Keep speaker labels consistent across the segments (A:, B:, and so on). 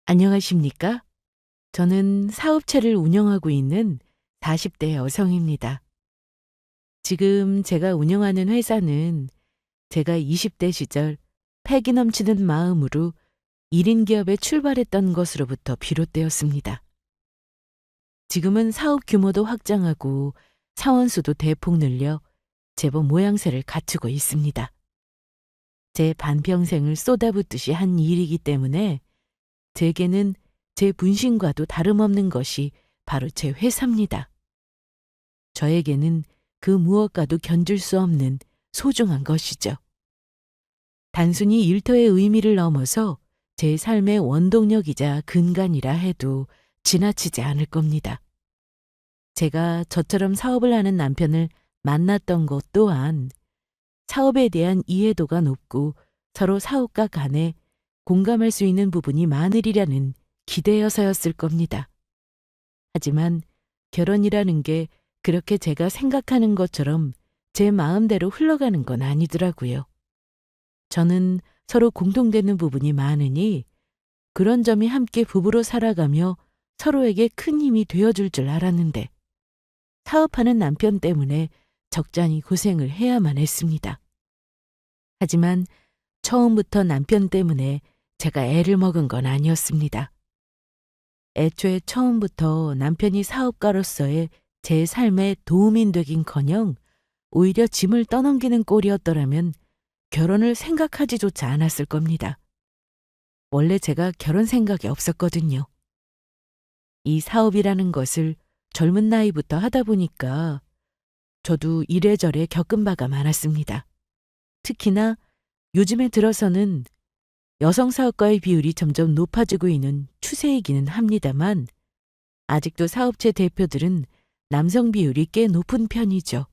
A: 안녕하십니까? 저는 사업체를 운영하고 있는 40대 여성입니다. 지금 제가 운영하는 회사는 제가 20대 시절 패기 넘치는 마음으로 1인 기업에 출발했던 것으로부터 비롯되었습니다. 지금은 사업 규모도 확장하고 사원수도 대폭 늘려 제법 모양새를 갖추고 있습니다. 제 반평생을 쏟아붓듯이 한 일이기 때문에 제게는 제 분신과도 다름없는 것이 바로 제 회사입니다. 저에게는 그 무엇과도 견줄 수 없는 소중한 것이죠. 단순히 일터의 의미를 넘어서 제 삶의 원동력이자 근간이라 해도 지나치지 않을 겁니다. 제가 저처럼 사업을 하는 남편을 만났던 것 또한 사업에 대한 이해도가 높고 서로 사업가 간에 공감할 수 있는 부분이 많으리라는 기대여서였을 겁니다. 하지만 결혼이라는 게 그렇게 제가 생각하는 것처럼 제 마음대로 흘러가는 건 아니더라고요. 저는 서로 공통되는 부분이 많으니 그런 점이 함께 부부로 살아가며 서로에게 큰 힘이 되어줄 줄 알았는데 사업하는 남편 때문에 적잖이 고생을 해야만 했습니다. 하지만 처음부터 남편 때문에 제가 애를 먹은 건 아니었습니다. 애초에 처음부터 남편이 사업가로서의 제 삶에 도움이 되긴커녕 오히려 짐을 떠넘기는 꼴이었더라면 결혼을 생각하지조차 않았을 겁니다. 원래 제가 결혼 생각이 없었거든요. 이 사업이라는 것을 젊은 나이부터 하다 보니까 저도 이래저래 겪은 바가 많았습니다. 특히나 요즘에 들어서는 여성 사업가의 비율이 점점 높아지고 있는 추세이기는 합니다만 아직도 사업체 대표들은 남성 비율이 꽤 높은 편이죠.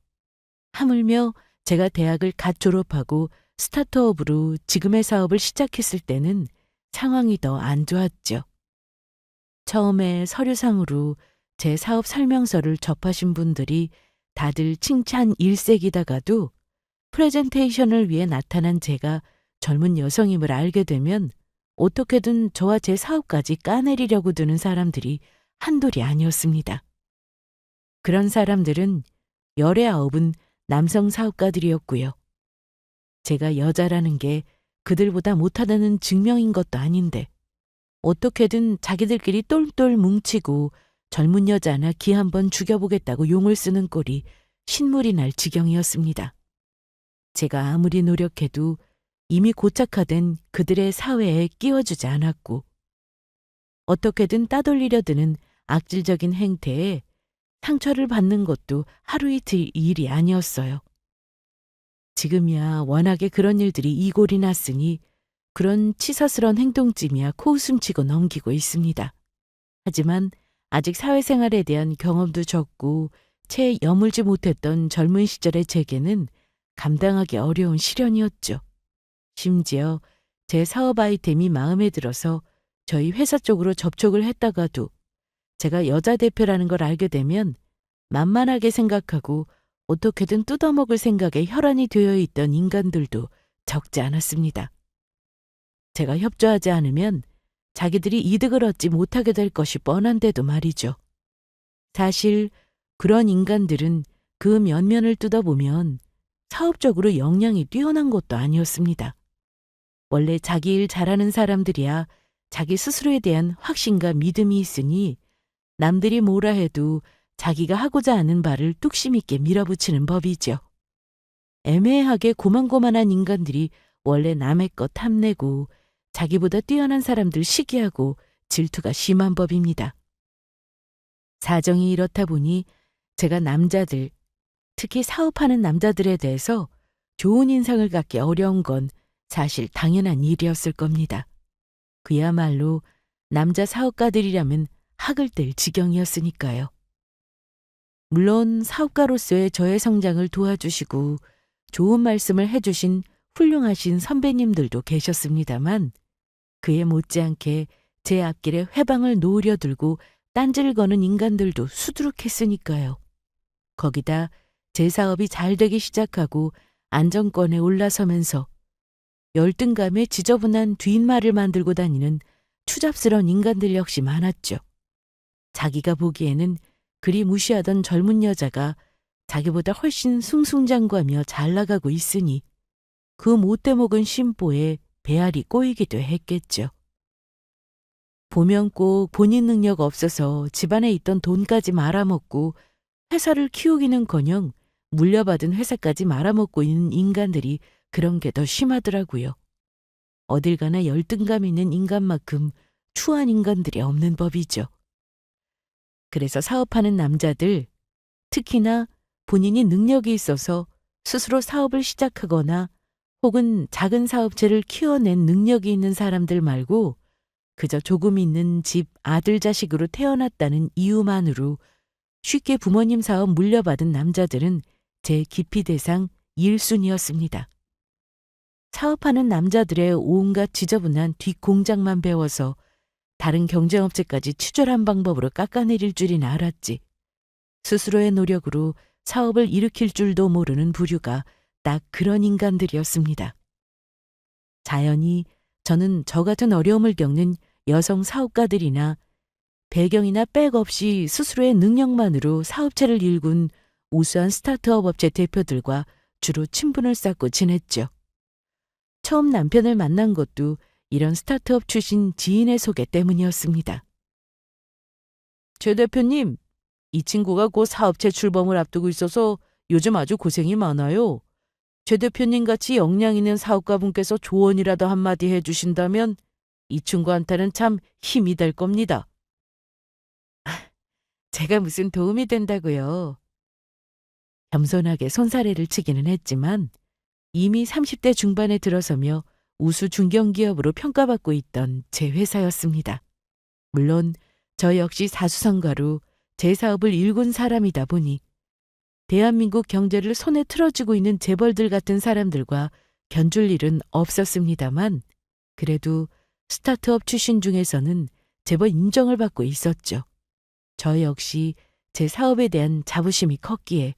A: 하물며 제가 대학을 갓 졸업하고 스타트업으로 지금의 사업을 시작했을 때는 상황이 더 안 좋았죠. 처음에 서류상으로 제 사업 설명서를 접하신 분들이 다들 칭찬 일색이다가도 프레젠테이션을 위해 나타난 제가 젊은 여성임을 알게 되면 어떻게든 저와 제 사업까지 까내리려고 드는 사람들이 한둘이 아니었습니다. 그런 사람들은 열의 아홉은 남성 사업가들이었고요. 제가 여자라는 게 그들보다 못하다는 증명인 것도 아닌데 어떻게든 자기들끼리 똘똘 뭉치고 젊은 여자 하나 기 한번 죽여보겠다고 용을 쓰는 꼴이 신물이 날 지경이었습니다. 제가 아무리 노력해도 이미 고착화된 그들의 사회에 끼워주지 않았고 어떻게든 따돌리려 드는 악질적인 행태에 상처를 받는 것도 하루 이틀 일이 아니었어요. 지금이야 워낙에 그런 일들이 이골이 났으니 그런 치사스런 행동쯤이야 코웃음치고 넘기고 있습니다. 하지만 아직 사회생활에 대한 경험도 적고 채 여물지 못했던 젊은 시절의 제게는 감당하기 어려운 시련이었죠. 심지어 제 사업 아이템이 마음에 들어서 저희 회사 쪽으로 접촉을 했다가도 제가 여자 대표라는 걸 알게 되면 만만하게 생각하고 어떻게든 뜯어먹을 생각에 혈안이 되어 있던 인간들도 적지 않았습니다. 제가 협조하지 않으면 자기들이 이득을 얻지 못하게 될 것이 뻔한데도 말이죠. 사실 그런 인간들은 그 면면을 뜯어보면 사업적으로 역량이 뛰어난 것도 아니었습니다. 원래 자기 일 잘하는 사람들이야 자기 스스로에 대한 확신과 믿음이 있으니 남들이 뭐라 해도 자기가 하고자 하는 바를 뚝심 있게 밀어붙이는 법이죠. 애매하게 고만고만한 인간들이 원래 남의 것 탐내고 자기보다 뛰어난 사람들 시기하고 질투가 심한 법입니다. 사정이 이렇다 보니 제가 남자들, 특히 사업하는 남자들에 대해서 좋은 인상을 갖기 어려운 건 사실 당연한 일이었을 겁니다. 그야말로 남자 사업가들이라면 학을 뗄 지경이었으니까요. 물론 사업가로서의 저의 성장을 도와주시고 좋은 말씀을 해주신 훌륭하신 선배님들도 계셨습니다만 그에 못지않게 제 앞길에 회방을 놓으려 들고 딴지를 거는 인간들도 수두룩했으니까요. 거기다 제 사업이 잘 되기 시작하고 안정권에 올라서면서 열등감에 지저분한 뒷말을 만들고 다니는 추잡스러운 인간들 역시 많았죠. 자기가 보기에는 그리 무시하던 젊은 여자가 자기보다 훨씬 승승장구하며 잘 나가고 있으니 그 못돼 먹은 심보에 배알이 꼬이기도 했겠죠. 보면 꼭 본인 능력 없어서 집안에 있던 돈까지 말아먹고 회사를 키우기는커녕 물려받은 회사까지 말아먹고 있는 인간들이 그런 게 더 심하더라고요. 어딜 가나 열등감 있는 인간만큼 추한 인간들이 없는 법이죠. 그래서 사업하는 남자들, 특히나 본인이 능력이 있어서 스스로 사업을 시작하거나 혹은 작은 사업체를 키워낸 능력이 있는 사람들 말고 그저 조금 있는 집 아들 자식으로 태어났다는 이유만으로 쉽게 부모님 사업 물려받은 남자들은 제 기피 대상 1순위였습니다. 사업하는 남자들의 온갖 지저분한 뒷공장만 배워서 다른 경쟁업체까지 치졸한 방법으로 깎아내릴 줄이나 알았지. 스스로의 노력으로 사업을 일으킬 줄도 모르는 부류가 딱 그런 인간들이었습니다. 자연히 저는 저 같은 어려움을 겪는 여성 사업가들이나 배경이나 백 없이 스스로의 능력만으로 사업체를 일군 우수한 스타트업 업체 대표들과 주로 친분을 쌓고 지냈죠. 처음 남편을 만난 것도 이런 스타트업 출신 지인의 소개 때문이었습니다. 최 대표님, 이 친구가 곧 사업체 출범을 앞두고 있어서 요즘 아주 고생이 많아요. 최 대표님 같이 역량 있는 사업가분께서 조언이라도 한마디 해주신다면 이 친구한테는 참 힘이 될 겁니다. 제가 무슨 도움이 된다고요. 겸손하게 손사래를 치기는 했지만 이미 30대 중반에 들어서며 우수 중견기업으로 평가받고 있던 제 회사였습니다. 물론 저 역시 사수성가로 제 사업을 일군 사람이다 보니 대한민국 경제를 손에 틀어쥐고 있는 재벌들 같은 사람들과 견줄 일은 없었습니다만 그래도 스타트업 출신 중에서는 제법 인정을 받고 있었죠. 저 역시 제 사업에 대한 자부심이 컸기에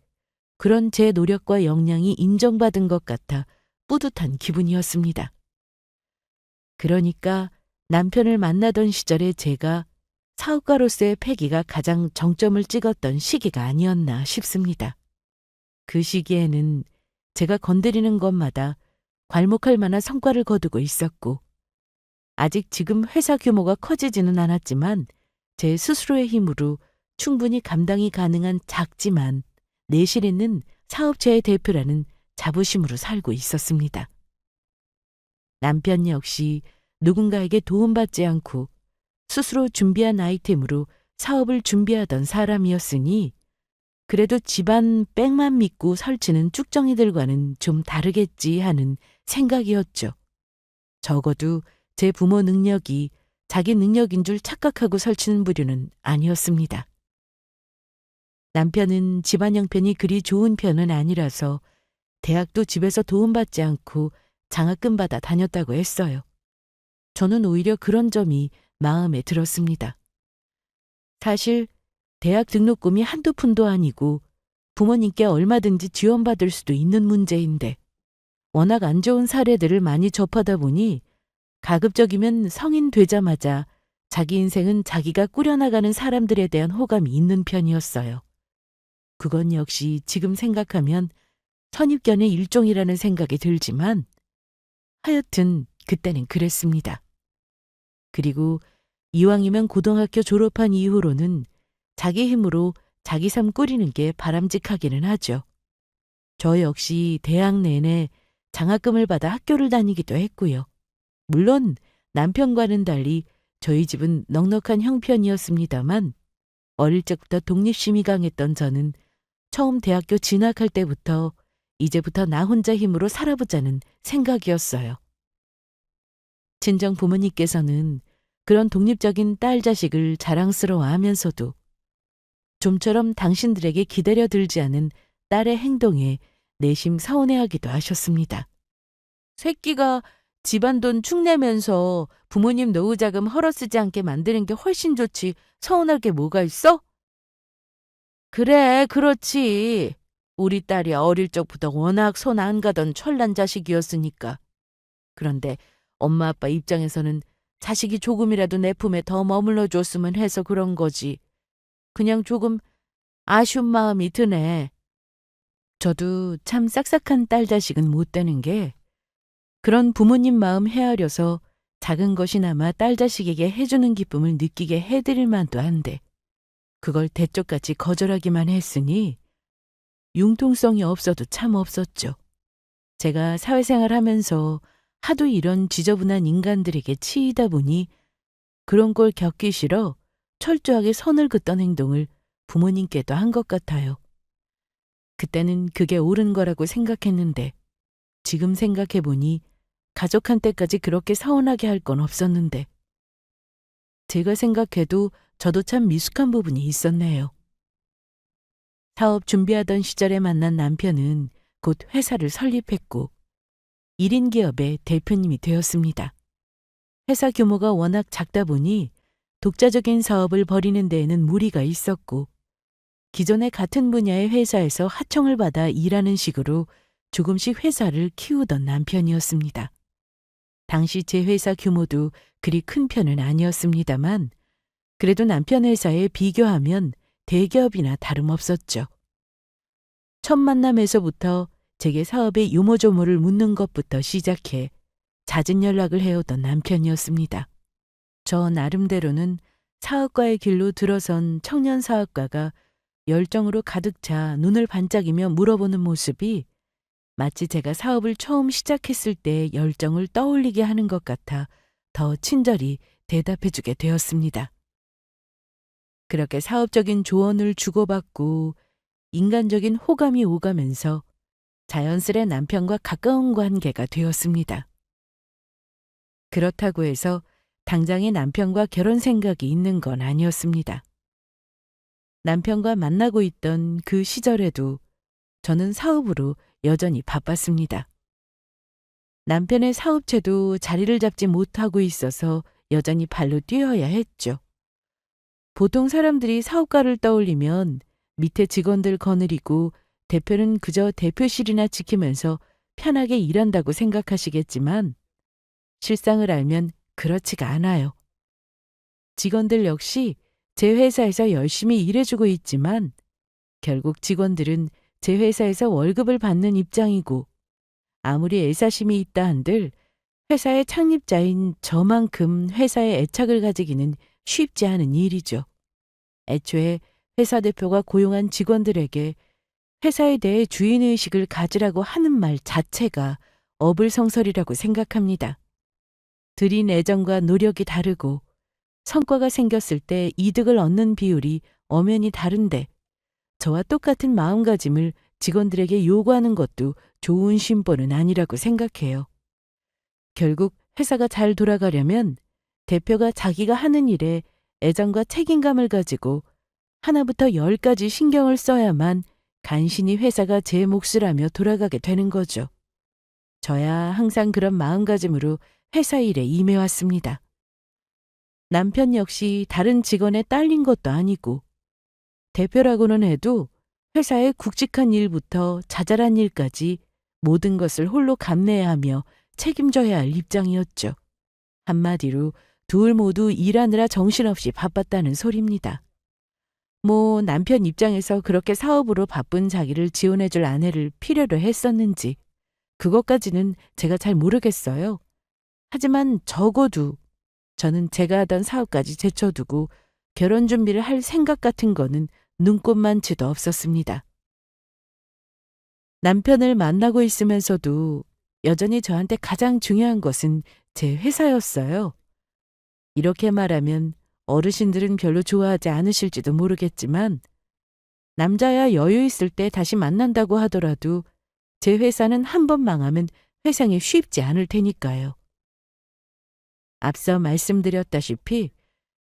A: 그런 제 노력과 역량이 인정받은 것 같아 뿌듯한 기분이었습니다. 그러니까 남편을 만나던 시절에 제가 사업가로서의 패기가 가장 정점을 찍었던 시기가 아니었나 싶습니다. 그 시기에는 제가 건드리는 것마다 괄목할 만한 성과를 거두고 있었고 아직 지금 회사 규모가 커지지는 않았지만 제 스스로의 힘으로 충분히 감당이 가능한 작지만 내실 있는 사업체의 대표라는 자부심으로 살고 있었습니다. 남편 역시 누군가에게 도움받지 않고 스스로 준비한 아이템으로 사업을 준비하던 사람이었으니 그래도 집안 백만 믿고 설치는 쭉정이들과는 좀 다르겠지 하는 생각이었죠. 적어도 제 부모 능력이 자기 능력인 줄 착각하고 설치는 부류는 아니었습니다. 남편은 집안 형편이 그리 좋은 편은 아니라서 대학도 집에서 도움받지 않고 장학금 받아 다녔다고 했어요. 저는 오히려 그런 점이 마음에 들었습니다. 사실 대학 등록금이 한두 푼도 아니고 부모님께 얼마든지 지원받을 수도 있는 문제인데 워낙 안 좋은 사례들을 많이 접하다 보니 가급적이면 성인 되자마자 자기 인생은 자기가 꾸려나가는 사람들에 대한 호감이 있는 편이었어요. 그건 역시 지금 생각하면 선입견의 일종이라는 생각이 들지만 하여튼 그때는 그랬습니다. 그리고 이왕이면 고등학교 졸업한 이후로는 자기 힘으로 자기 삶 꾸리는 게 바람직하기는 하죠. 저 역시 대학 내내 장학금을 받아 학교를 다니기도 했고요. 물론 남편과는 달리 저희 집은 넉넉한 형편이었습니다만 어릴 적부터 독립심이 강했던 저는 처음 대학교 진학할 때부터 이제부터 나 혼자 힘으로 살아보자는 생각이었어요. 친정 부모님께서는 그런 독립적인 딸 자식을 자랑스러워하면서도 좀처럼 당신들에게 기다려 들지 않은 딸의 행동에 내심 서운해하기도 하셨습니다. 새끼가 집안 돈 축내면서 부모님 노후자금 헐어쓰지 않게 만드는 게 훨씬 좋지 서운할 게 뭐가 있어? 그래, 그렇지. 우리 딸이 어릴 적부터 워낙 손 안 가던 철난 자식이었으니까. 그런데 엄마 아빠 입장에서는 자식이 조금이라도 내 품에 더 머물러 줬으면 해서 그런 거지. 그냥 조금 아쉬운 마음이 드네. 저도 참 싹싹한 딸 자식은 못 되는 게 그런 부모님 마음 헤아려서 작은 것이나마 딸 자식에게 해주는 기쁨을 느끼게 해드릴 만도 한데 그걸 대쪽같이 거절하기만 했으니 융통성이 없어도 참 없었죠. 제가 사회생활 하면서 하도 이런 지저분한 인간들에게 치이다 보니 그런 걸 겪기 싫어 철저하게 선을 긋던 행동을 부모님께도 한 것 같아요. 그때는 그게 옳은 거라고 생각했는데 지금 생각해보니 가족한테까지 그렇게 서운하게 할 건 없었는데 제가 생각해도 저도 참 미숙한 부분이 있었네요. 사업 준비하던 시절에 만난 남편은 곧 회사를 설립했고 1인 기업의 대표님이 되었습니다. 회사 규모가 워낙 작다 보니 독자적인 사업을 벌이는 데에는 무리가 있었고 기존의 같은 분야의 회사에서 하청을 받아 일하는 식으로 조금씩 회사를 키우던 남편이었습니다. 당시 제 회사 규모도 그리 큰 편은 아니었습니다만 그래도 남편 회사에 비교하면 대기업이나 다름없었죠. 첫 만남에서부터 제게 사업의 요모조모를 묻는 것부터 시작해 잦은 연락을 해오던 남편이었습니다. 저 나름대로는 사업가의 길로 들어선 청년 사업가가 열정으로 가득 차 눈을 반짝이며 물어보는 모습이 마치 제가 사업을 처음 시작했을 때의 열정을 떠올리게 하는 것 같아 더 친절히 대답해주게 되었습니다. 그렇게 사업적인 조언을 주고받고 인간적인 호감이 오가면서 자연스레 남편과 가까운 관계가 되었습니다. 그렇다고 해서 당장에 남편과 결혼 생각이 있는 건 아니었습니다. 남편과 만나고 있던 그 시절에도 저는 사업으로 여전히 바빴습니다. 남편의 사업체도 자리를 잡지 못하고 있어서 여전히 발로 뛰어야 했죠. 보통 사람들이 사업가를 떠올리면 밑에 직원들 거느리고 대표는 그저 대표실이나 지키면서 편하게 일한다고 생각하시겠지만 실상을 알면 그렇지가 않아요. 직원들 역시 제 회사에서 열심히 일해주고 있지만 결국 직원들은 제 회사에서 월급을 받는 입장이고 아무리 애사심이 있다 한들 회사의 창립자인 저만큼 회사에 애착을 가지기는 쉽지 않은 일이죠. 애초에 회사 대표가 고용한 직원들에게 회사에 대해 주인의식을 가지라고 하는 말 자체가 어불성설이라고 생각합니다. 들인 애정과 노력이 다르고 성과가 생겼을 때 이득을 얻는 비율이 엄연히 다른데 저와 똑같은 마음가짐을 직원들에게 요구하는 것도 좋은 심보는 아니라고 생각해요. 결국 회사가 잘 돌아가려면 대표가 자기가 하는 일에 애정과 책임감을 가지고 하나부터 10까지 신경을 써야만 간신히 회사가 제 몫이라며 돌아가게 되는 거죠. 저야 항상 그런 마음가짐으로 회사 일에 임해왔습니다. 남편 역시 다른 직원에 딸린 것도 아니고 대표라고는 해도 회사의 굵직한 일부터 자잘한 일까지 모든 것을 홀로 감내해야 하며 책임져야 할 입장이었죠. 한마디로 둘 모두 일하느라 정신없이 바빴다는 소리입니다. 뭐 남편 입장에서 그렇게 사업으로 바쁜 자기를 지원해줄 아내를 필요로 했었는지 그것까지는 제가 잘 모르겠어요. 하지만 적어도 저는 제가 하던 사업까지 제쳐두고 결혼 준비를 할 생각 같은 거는 눈꼽만치도 없었습니다. 남편을 만나고 있으면서도 여전히 저한테 가장 중요한 것은 제 회사였어요. 이렇게 말하면 어르신들은 별로 좋아하지 않으실지도 모르겠지만 남자야 여유 있을 때 다시 만난다고 하더라도 제 회사는 한 번 망하면 회상이 쉽지 않을 테니까요. 앞서 말씀드렸다시피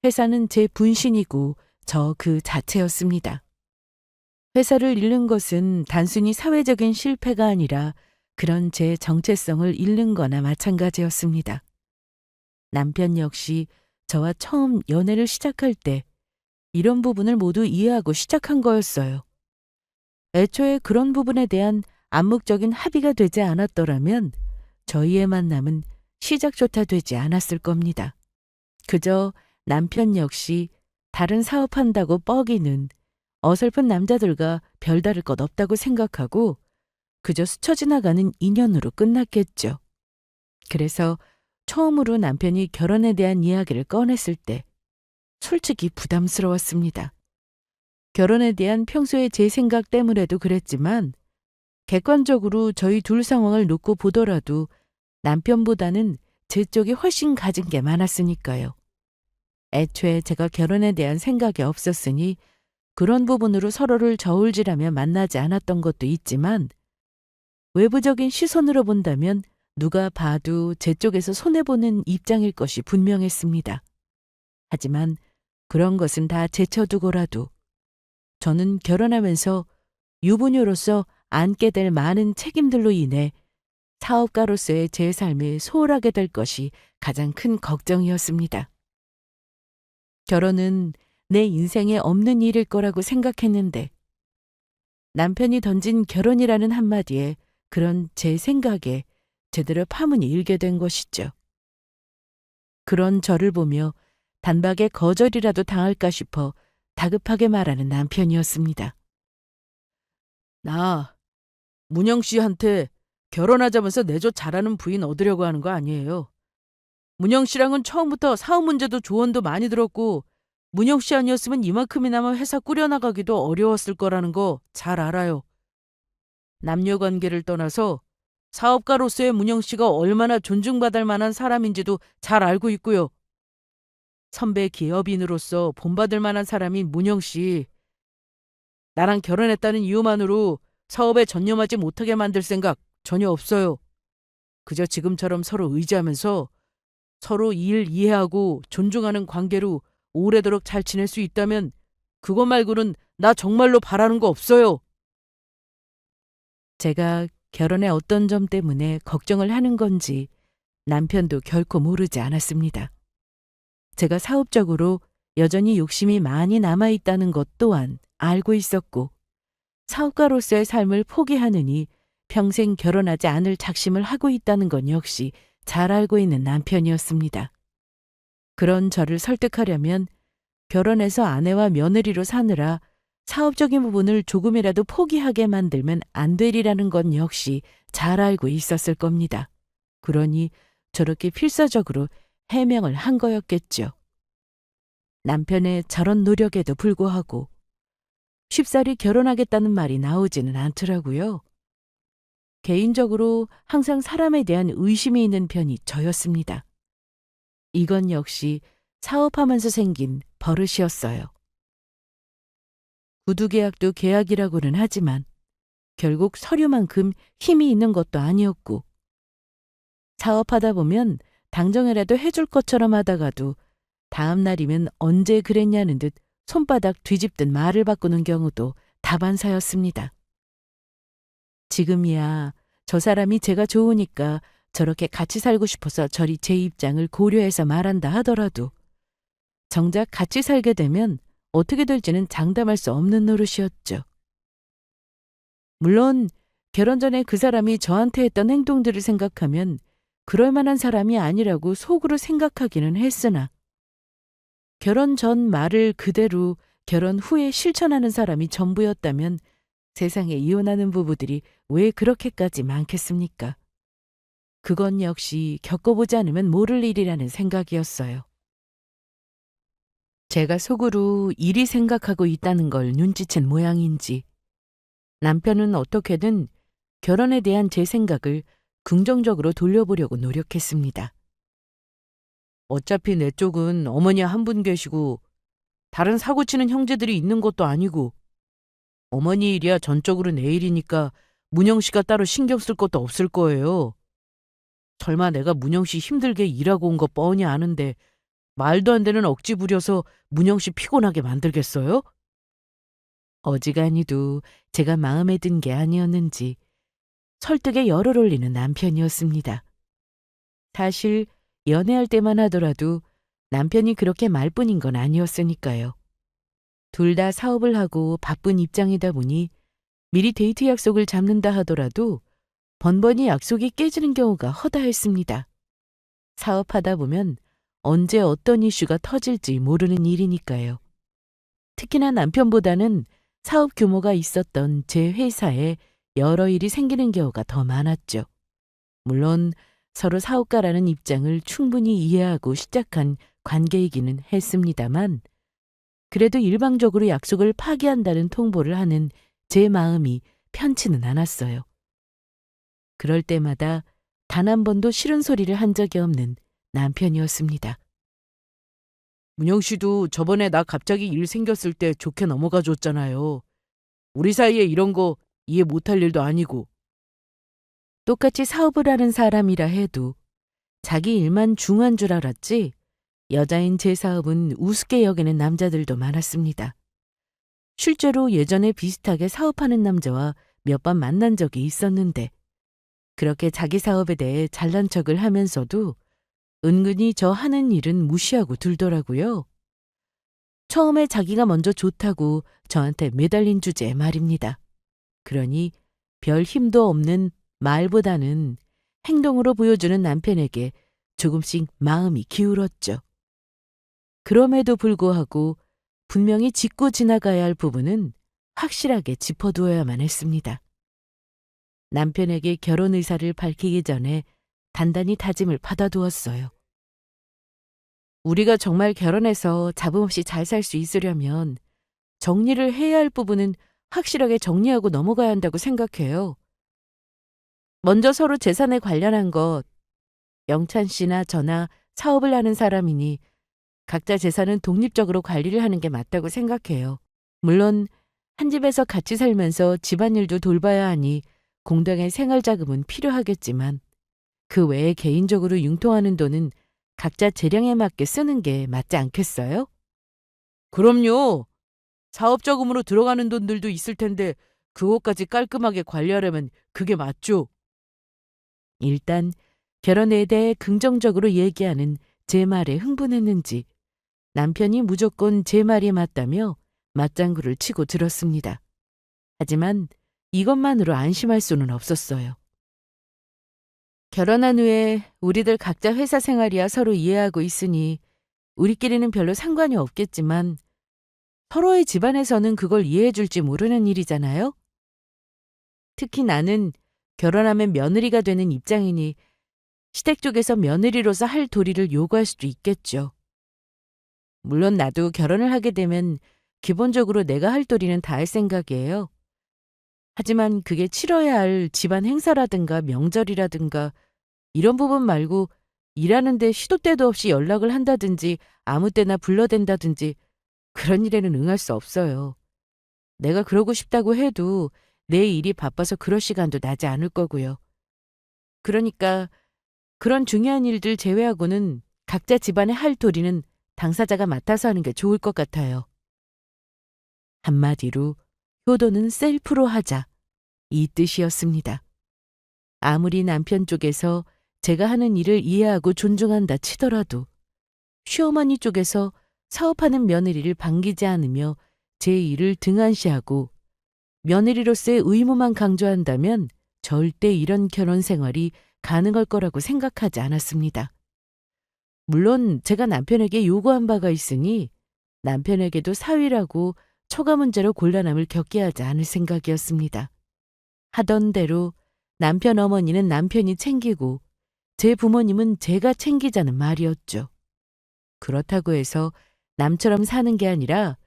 A: 회사는 제 분신이고 저 그 자체였습니다. 회사를 잃는 것은 단순히 사회적인 실패가 아니라 그런 제 정체성을 잃는 거나 마찬가지였습니다. 남편 역시 저와 처음 연애를 시작할 때 이런 부분을 모두 이해하고 시작한 거였어요. 애초에 그런 부분에 대한 암묵적인 합의가 되지 않았더라면 저희의 만남은 시작조차 되지 않았을 겁니다. 그저 남편 역시 다른 사업한다고 뻐기는 어설픈 남자들과 별다를 것 없다고 생각하고 그저 스쳐 지나가는 인연으로 끝났겠죠. 그래서 처음으로 남편이 결혼에 대한 이야기를 꺼냈을 때 솔직히 부담스러웠습니다. 결혼에 대한 평소의 제 생각 때문에도 그랬지만 객관적으로 저희 둘 상황을 놓고 보더라도 남편보다는 제 쪽이 훨씬 가진 게 많았으니까요. 애초에 제가 결혼에 대한 생각이 없었으니 그런 부분으로 서로를 저울질하며 만나지 않았던 것도 있지만 외부적인 시선으로 본다면 누가 봐도 제 쪽에서 손해보는 입장일 것이 분명했습니다. 하지만 그런 것은 다 제쳐두고라도 저는 결혼하면서 유부녀로서 안게 될 많은 책임들로 인해 사업가로서의 제 삶을 소홀하게 될 것이 가장 큰 걱정이었습니다. 결혼은 내 인생에 없는 일일 거라고 생각했는데 남편이 던진 결혼이라는 한마디에 그런 제 생각에 제대로 파문이 일게 된 것이죠. 그런 저를 보며 단박에 거절이라도 당할까 싶어 다급하게 말하는 남편이었습니다. 나 문영 씨한테 결혼하자면서 내조 잘하는 부인 얻으려고 하는 거 아니에요. 문영 씨랑은 처음부터 사업 문제도 조언도 많이 들었고 문영 씨 아니었으면 이만큼이나마 회사 꾸려나가기도 어려웠을 거라는 거 잘 알아요. 남녀 관계를 떠나서 사업가로서의 문영 씨가 얼마나 존중받을 만한 사람인지도 잘 알고 있고요. 선배 기업인으로서 본받을 만한 사람인 문영 씨, 나랑 결혼했다는 이유만으로 사업에 전념하지 못하게 만들 생각 전혀 없어요. 그저 지금처럼 서로 의지하면서 서로 일 이해하고 존중하는 관계로 오래도록 잘 지낼 수 있다면 그거 말고는 나 정말로 바라는 거 없어요. 제가 결혼의 어떤 점 때문에 걱정을 하는 건지 남편도 결코 모르지 않았습니다. 제가 사업적으로 여전히 욕심이 많이 남아있다는 것 또한 알고 있었고 사업가로서의 삶을 포기하느니 평생 결혼하지 않을 작심을 하고 있다는 건 역시 잘 알고 있는 남편이었습니다. 그런 저를 설득하려면 결혼해서 아내와 며느리로 사느라 사업적인 부분을 조금이라도 포기하게 만들면 안 되리라는 건 역시 잘 알고 있었을 겁니다. 그러니 저렇게 필사적으로 해명을 한 거였겠죠. 남편의 저런 노력에도 불구하고 쉽사리 결혼하겠다는 말이 나오지는 않더라고요. 개인적으로 항상 사람에 대한 의심이 있는 편이 저였습니다. 이건 역시 사업하면서 생긴 버릇이었어요. 구두 계약도 계약이라고는 하지만 결국 서류만큼 힘이 있는 것도 아니었고 사업하다 보면 당정이라도 해줄 것처럼 하다가도 다음 날이면 언제 그랬냐는 듯 손바닥 뒤집듯 말을 바꾸는 경우도 다반사였습니다. 지금이야 저 사람이 제가 좋으니까 저렇게 같이 살고 싶어서 저리 제 입장을 고려해서 말한다 하더라도 정작 같이 살게 되면 어떻게 될지는 장담할 수 없는 노릇이었죠. 물론 결혼 전에 그 사람이 저한테 했던 행동들을 생각하면 그럴 만한 사람이 아니라고 속으로 생각하기는 했으나 결혼 전 말을 그대로 결혼 후에 실천하는 사람이 전부였다면 세상에 이혼하는 부부들이 왜 그렇게까지 많겠습니까? 그건 역시 겪어보지 않으면 모를 일이라는 생각이었어요. 제가 속으로 이리 생각하고 있다는 걸 눈치챈 모양인지 남편은 어떻게든 결혼에 대한 제 생각을 긍정적으로 돌려보려고 노력했습니다. 어차피 내 쪽은 어머니 한 분 계시고 다른 사고치는 형제들이 있는 것도 아니고 어머니 일이야 전적으로 내 일이니까 문영 씨가 따로 신경 쓸 것도 없을 거예요. 설마 내가 문영 씨 힘들게 일하고 온 거 뻔히 아는데 말도 안 되는 억지 부려서 문영 씨 피곤하게 만들겠어요? 어지간히도 제가 마음에 든 게 아니었는지 설득에 열을 올리는 남편이었습니다. 사실 연애할 때만 하더라도 남편이 그렇게 말뿐인 건 아니었으니까요. 둘 다 사업을 하고 바쁜 입장이다 보니 미리 데이트 약속을 잡는다 하더라도 번번이 약속이 깨지는 경우가 허다했습니다. 사업하다 보면 언제 어떤 이슈가 터질지 모르는 일이니까요. 특히나 남편보다는 사업 규모가 있었던 제 회사에 여러 일이 생기는 경우가 더 많았죠. 물론 서로 사업가라는 입장을 충분히 이해하고 시작한 관계이기는 했습니다만, 그래도 일방적으로 약속을 파기한다는 통보를 하는 제 마음이 편치는 않았어요. 그럴 때마다 단 한 번도 싫은 소리를 한 적이 없는 남편이었습니다. 문영 씨도 저번에 나 갑자기 일 생겼을 때 좋게 넘어가 줬잖아요. 우리 사이에 이런 거 이해 못할 일도 아니고. 똑같이 사업을 하는 사람이라 해도 자기 일만 중요한 줄 알았지, 여자인 제 사업은 우습게 여기는 남자들도 많았습니다. 실제로 예전에 비슷하게 사업하는 남자와 몇 번 만난 적이 있었는데, 그렇게 자기 사업에 대해 잘난 척을 하면서도 은근히 저 하는 일은 무시하고 들더라고요. 처음에 자기가 먼저 좋다고 저한테 매달린 주제에 말입니다. 그러니 별 힘도 없는 말보다는 행동으로 보여주는 남편에게 조금씩 마음이 기울었죠. 그럼에도 불구하고 분명히 짚고 지나가야 할 부분은 확실하게 짚어두어야만 했습니다. 남편에게 결혼 의사를 밝히기 전에 단단히 다짐을 받아두었어요. 우리가 정말 결혼해서 잡음 없이 잘 살 수 있으려면 정리를 해야 할 부분은 확실하게 정리하고 넘어가야 한다고 생각해요. 먼저 서로 재산에 관련한 것, 영찬 씨나 저나 사업을 하는 사람이니 각자 재산은 독립적으로 관리를 하는 게 맞다고 생각해요. 물론 한 집에서 같이 살면서 집안일도 돌봐야 하니 공동의 생활자금은 필요하겠지만, 그 외에 개인적으로 융통하는 돈은 각자 재량에 맞게 쓰는 게 맞지 않겠어요? 그럼요. 사업자금으로 들어가는 돈들도 있을 텐데 그것까지 깔끔하게 관리하려면 그게 맞죠. 일단 결혼에 대해 긍정적으로 얘기하는 제 말에 흥분했는지 남편이 무조건 제 말이 맞다며 맞장구를 치고 들었습니다. 하지만 이것만으로 안심할 수는 없었어요. 결혼한 후에 우리들 각자 회사 생활이야 서로 이해하고 있으니 우리끼리는 별로 상관이 없겠지만, 서로의 집안에서는 그걸 이해해 줄지 모르는 일이잖아요. 특히 나는 결혼하면 며느리가 되는 입장이니 시댁 쪽에서 며느리로서 할 도리를 요구할 수도 있겠죠. 물론 나도 결혼을 하게 되면 기본적으로 내가 할 도리는 다 할 생각이에요. 하지만 그게 치러야 할 집안 행사라든가 명절이라든가 이런 부분 말고 일하는데 시도 때도 없이 연락을 한다든지 아무 때나 불러댄다든지 그런 일에는 응할 수 없어요. 내가 그러고 싶다고 해도 내 일이 바빠서 그럴 시간도 나지 않을 거고요. 그러니까 그런 중요한 일들 제외하고는 각자 집안의 할 도리는 당사자가 맡아서 하는 게 좋을 것 같아요. 한마디로 효도는 셀프로 하자, 이 뜻이었습니다. 아무리 남편 쪽에서 제가 하는 일을 이해하고 존중한다 치더라도 시어머니 쪽에서 사업하는 며느리를 반기지 않으며 제 일을 등한시하고 며느리로서의 의무만 강조한다면 절대 이런 결혼 생활이 가능할 거라고 생각하지 않았습니다. 물론 제가 남편에게 요구한 바가 있으니 남편에게도 사위라고 처가 문제로 곤란함을 겪게 하지 않을 생각이었습니다. 하던 대로 남편 어머니는 남편이 챙기고 제 부모님은 제가 챙기자는 말이었죠. 그렇다고 해서 남처럼 사는 게 아니라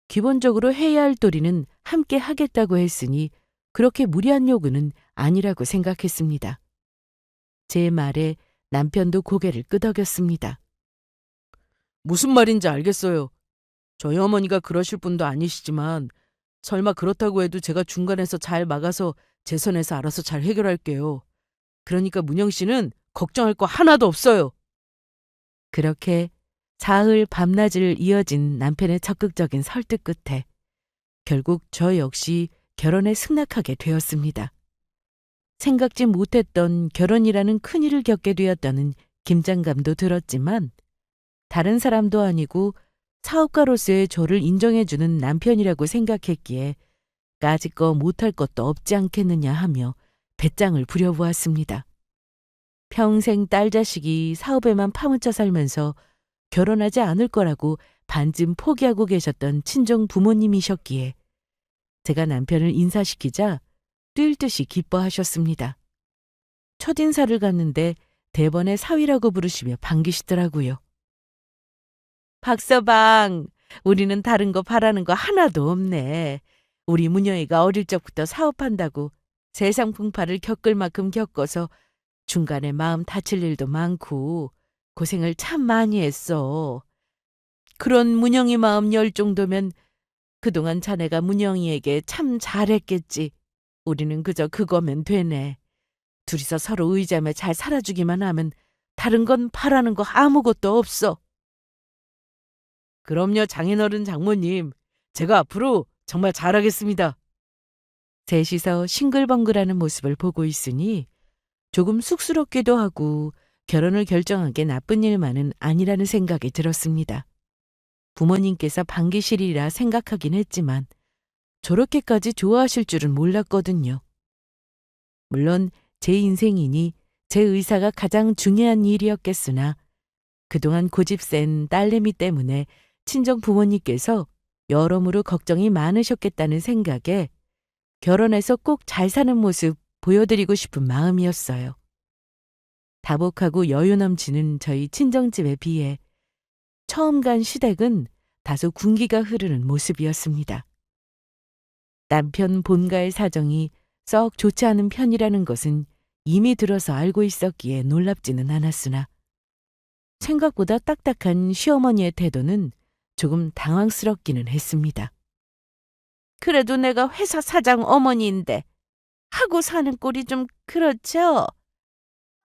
A: 기본적으로 해야 할 도리는 함께 하겠다고 했으니 그렇게 무리한 요구는 아니라고 생각했습니다. 제 말에 남편도 고개를 끄덕였습니다. 무슨 말인지 알겠어요. 저희 어머니가 그러실 분도 아니시지만 설마 그렇다고 해도 제가 중간에서 잘 막아서 제 선에서 알아서 잘 해결할게요. 그러니까 문영 씨는 걱정할 거 하나도 없어요. 그렇게 사흘 밤낮을 이어진 남편의 적극적인 설득 끝에 결국 저 역시 결혼에 승낙하게 되었습니다. 생각지 못했던 결혼이라는 큰일을 겪게 되었다는 긴장감도 들었지만, 다른 사람도 아니고 사업가로서의 저를 인정해주는 남편이라고 생각했기에 까짓거 못할 것도 없지 않겠느냐 하며 배짱을 부려보았습니다. 평생 딸 자식이 사업에만 파묻혀 살면서 결혼하지 않을 거라고 반쯤 포기하고 계셨던 친정 부모님이셨기에 제가 남편을 인사시키자 뛸 듯이 기뻐하셨습니다. 첫인사를 갔는데 대번에 사위라고 부르시며 반기시더라고요. 박서방, 우리는 다른 거 바라는 거 하나도 없네. 우리 문여이가 어릴 적부터 사업한다고 세상 풍파를 겪을 만큼 겪어서 중간에 마음 다칠 일도 많고 고생을 참 많이 했어. 그런 문영이 마음 열 정도면 그동안 자네가 문영이에게 참 잘했겠지. 우리는 그저 그거면 되네. 둘이서 서로 의지하며 잘 살아주기만 하면 다른 건 바라는 거 아무것도 없어. 그럼요, 장인어른 장모님. 제가 앞으로 정말 잘하겠습니다. 셋이서 싱글벙글하는 모습을 보고 있으니 조금 쑥스럽기도 하고 결혼을 결정한 게 나쁜 일만은 아니라는 생각이 들었습니다. 부모님께서 반기시리라 생각하긴 했지만 저렇게까지 좋아하실 줄은 몰랐거든요. 물론 제 인생이니 제 의사가 가장 중요한 일이었겠으나 그동안 고집센 딸내미 때문에 친정 부모님께서 여러모로 걱정이 많으셨겠다는 생각에 결혼해서 꼭 잘 사는 모습 보여드리고 싶은 마음이었어요. 다복하고 여유 넘치는 저희 친정집에 비해 처음 간 시댁은 다소 군기가 흐르는 모습이었습니다. 남편 본가의 사정이 썩 좋지 않은 편이라는 것은 이미 들어서 알고 있었기에 놀랍지는 않았으나 생각보다 딱딱한 시어머니의 태도는 조금 당황스럽기는 했습니다. 그래도 내가 회사 사장 어머니인데 하고 사는 꼴이 좀 그렇죠?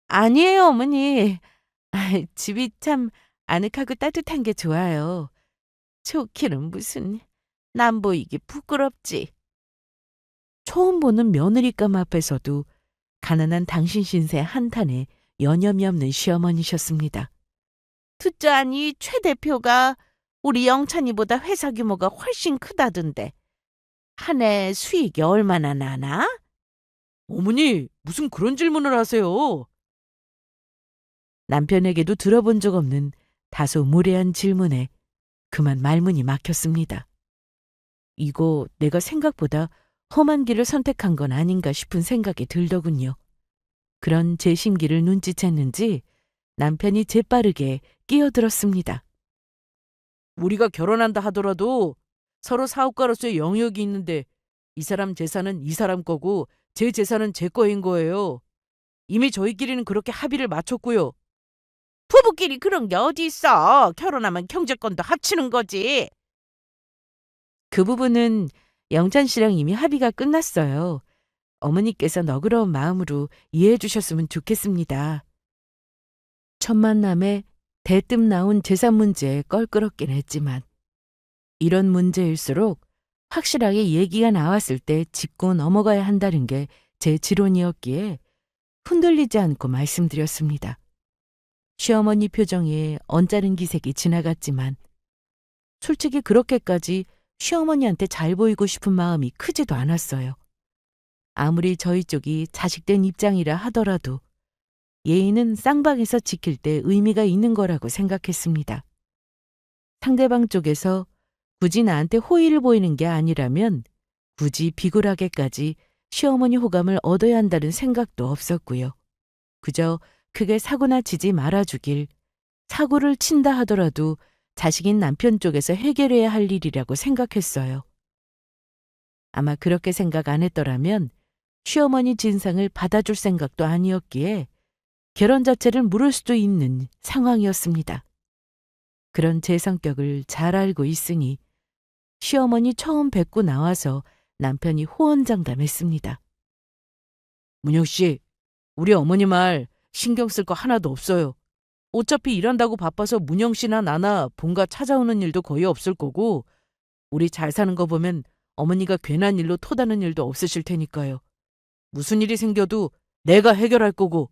A: 아니에요, 어머니. 집이 참 아늑하고 따뜻한 게 좋아요. 좋기는 무슨 남 보이기 부끄럽지. 처음 보는 며느리감 앞에서도 가난한 당신 신세 한탄에 여념이 없는 시어머니셨습니다. 듣자니 최 대표가 우리 영찬이보다 회사 규모가 훨씬 크다던데 한 해 수익이 얼마나 나나? 어머니, 무슨 그런 질문을 하세요? 남편에게도 들어본 적 없는 다소 무례한 질문에 그만 말문이 막혔습니다. 이거 내가 생각보다 험한 길을 선택한 건 아닌가 싶은 생각이 들더군요. 그런 제 심기를 눈치챘는지 남편이 재빠르게 끼어들었습니다. 우리가 결혼한다 하더라도 서로 사업가로서의 영역이 있는데 이 사람 재산은 이 사람 거고 제 재산은 제 거인 거예요. 이미 저희끼리는 그렇게 합의를 맞췄고요. 부부끼리 그런 게 어디 있어. 결혼하면 경제권도 합치는 거지. 그 부분은 영찬 씨랑 이미 합의가 끝났어요. 어머니께서 너그러운 마음으로 이해해 주셨으면 좋겠습니다. 첫 만남에 대뜸 나온 재산 문제에 껄끄럽긴 했지만 이런 문제일수록 확실하게 얘기가 나왔을 때 짚고 넘어가야 한다는 게 제 지론이었기에 흔들리지 않고 말씀드렸습니다. 시어머니 표정에 언짢은 기색이 지나갔지만 솔직히 그렇게까지 시어머니한테 잘 보이고 싶은 마음이 크지도 않았어요. 아무리 저희 쪽이 자식된 입장이라 하더라도 예의는 쌍방에서 지킬 때 의미가 있는 거라고 생각했습니다. 상대방 쪽에서 굳이 나한테 호의를 보이는 게 아니라면 굳이 비굴하게까지 시어머니 호감을 얻어야 한다는 생각도 없었고요. 그저 크게 사고나 치지 말아주길, 사고를 친다 하더라도 자식인 남편 쪽에서 해결해야 할 일이라고 생각했어요. 아마 그렇게 생각 안 했더라면 시어머니 진상을 받아줄 생각도 아니었기에 결혼 자체를 물을 수도 있는 상황이었습니다. 그런 제 성격을 잘 알고 있으니 시어머니 처음 뵙고 나와서 남편이 호언장담했습니다. 문영 씨, 우리 어머니 말 신경 쓸 거 하나도 없어요. 어차피 일한다고 바빠서 문영 씨나 나나 본가 찾아오는 일도 거의 없을 거고 우리 잘 사는 거 보면 어머니가 괜한 일로 토다는 일도 없으실 테니까요. 무슨 일이 생겨도 내가 해결할 거고.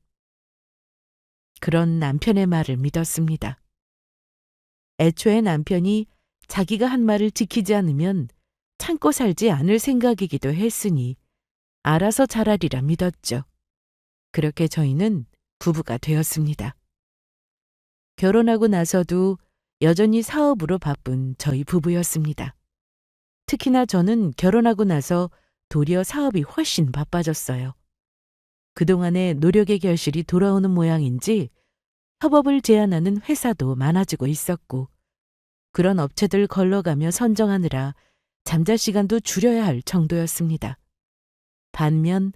A: 그런 남편의 말을 믿었습니다. 애초에 남편이 자기가 한 말을 지키지 않으면 참고 살지 않을 생각이기도 했으니 알아서 잘하리라 믿었죠. 그렇게 저희는 부부가 되었습니다. 결혼하고 나서도 여전히 사업으로 바쁜 저희 부부였습니다. 특히나 저는 결혼하고 나서 도리어 사업이 훨씬 바빠졌어요. 그동안의 노력의 결실이 돌아오는 모양인지 협업을 제안하는 회사도 많아지고 있었고, 그런 업체들 걸러가며 선정하느라 잠잘 시간도 줄여야 할 정도였습니다. 반면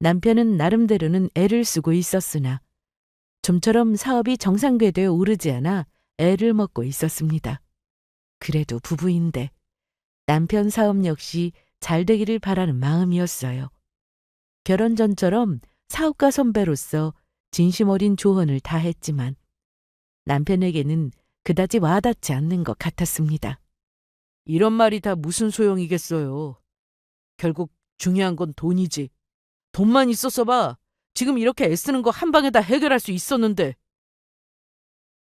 A: 남편은 나름대로는 애를 쓰고 있었으나 좀처럼 사업이 정상궤도에 오르지 않아 애를 먹고 있었습니다. 그래도 부부인데 남편 사업 역시 잘 되기를 바라는 마음이었어요. 결혼 전처럼 사업가 선배로서 진심 어린 조언을 다 했지만 남편에게는 그다지 와닿지 않는 것 같았습니다. 이런 말이 다 무슨 소용이겠어요. 결국 중요한 건 돈이지. 돈만 있었어 봐. 지금 이렇게 애쓰는 거 한 방에 다 해결할 수 있었는데.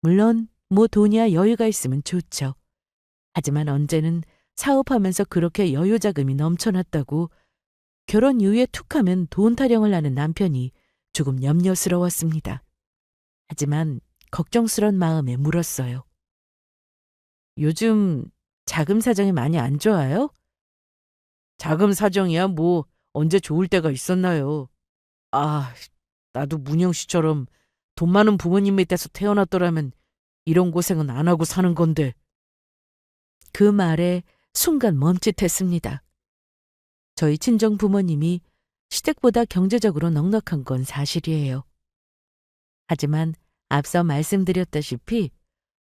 A: 물론 뭐 돈이야 여유가 있으면 좋죠. 하지만 언제는 사업하면서 그렇게 여유 자금이 넘쳐났다고 결혼 이후에 툭하면 돈 타령을 하는 남편이 조금 염려스러웠습니다. 하지만 걱정스런 마음에 물었어요. 요즘 자금 사정이 많이 안 좋아요? 자금 사정이야 뭐 언제 좋을 때가 있었나요? 아, 나도 문영 씨처럼 돈 많은 부모님 밑에서 태어났더라면 이런 고생은 안 하고 사는 건데. 그 말에 순간 멈칫했습니다. 저희 친정 부모님이 시댁보다 경제적으로 넉넉한 건 사실이에요. 하지만 앞서 말씀드렸다시피